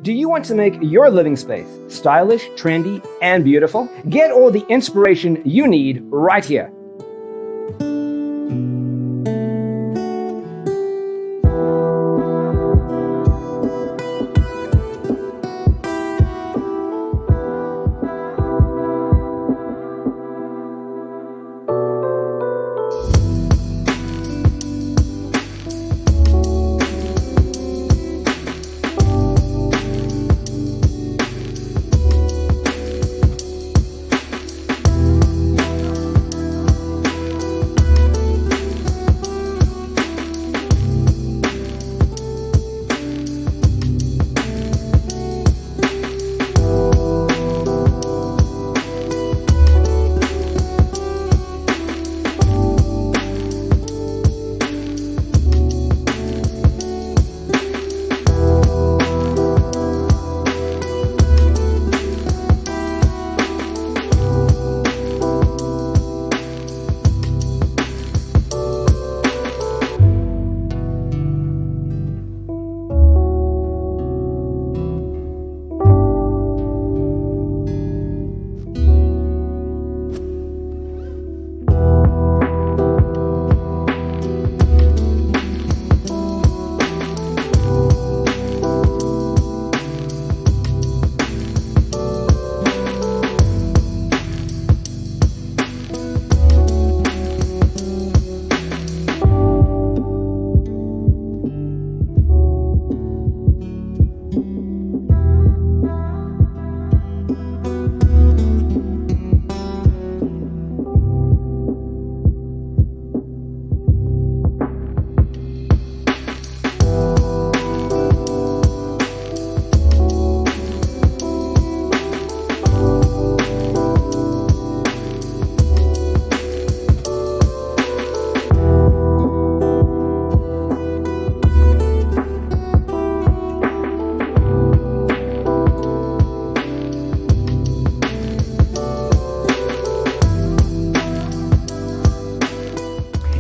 Do you want to make your living space stylish, trendy, and beautiful? Get all the inspiration you need right here.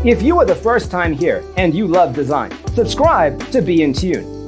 If you are the first time here and you love design, subscribe to Be in Tune.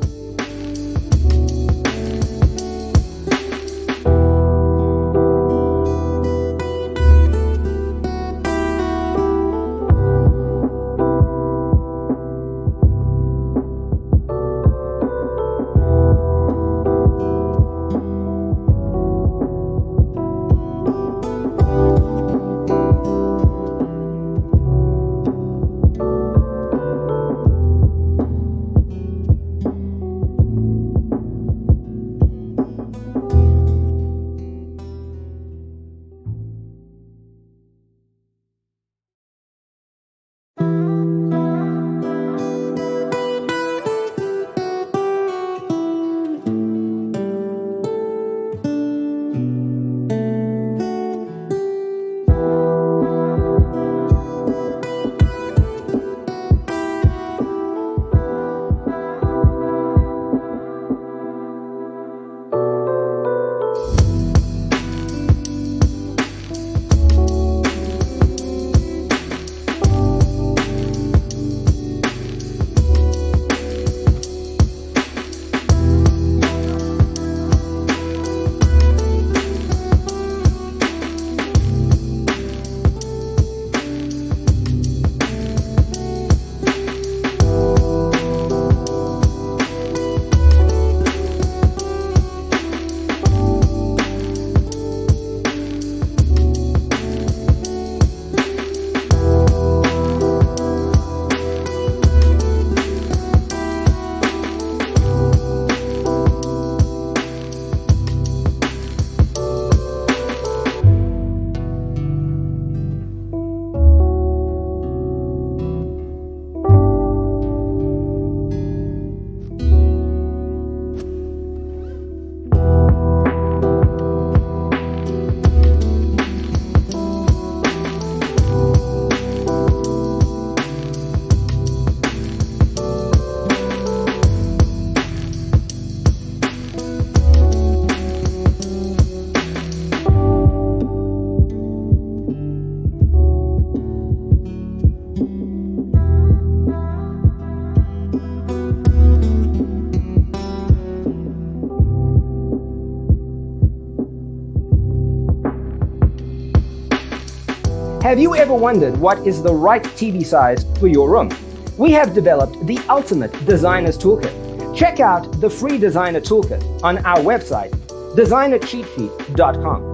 Have you ever wondered what is the right TV size for your room? We have developed the ultimate designer's toolkit. Check out the free designer toolkit on our website, designercheatsheet.com.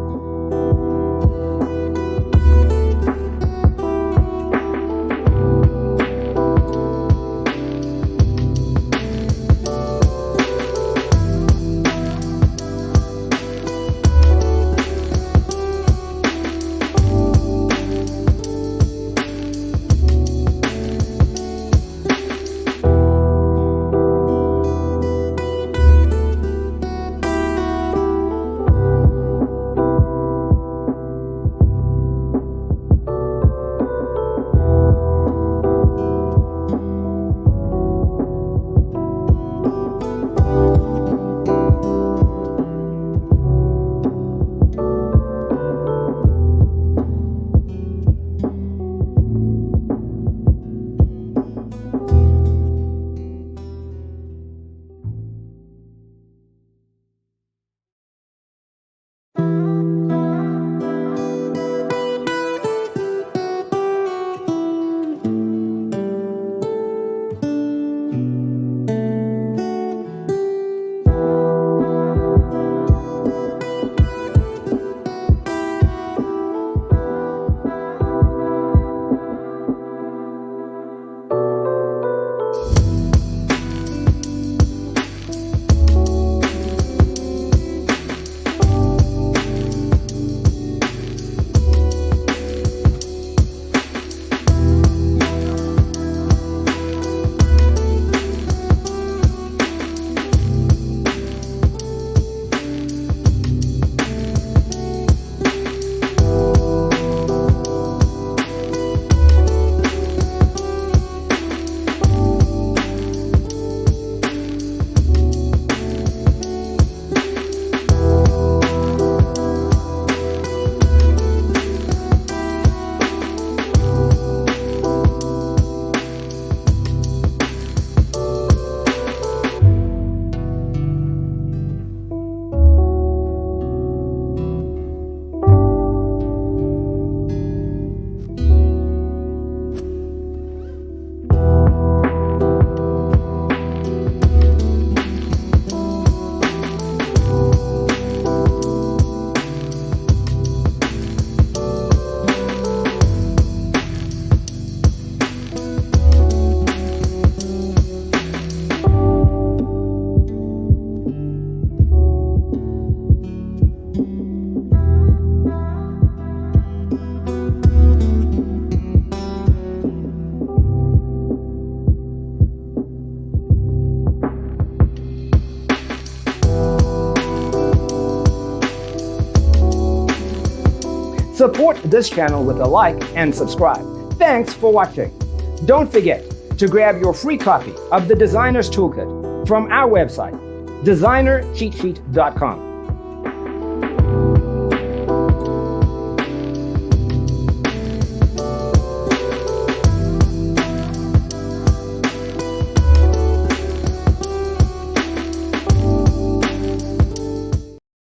Support this channel with a like and subscribe. Thanks for watching. Don't forget to grab your free copy of the Designer's Toolkit from our website, designercheatsheet.com.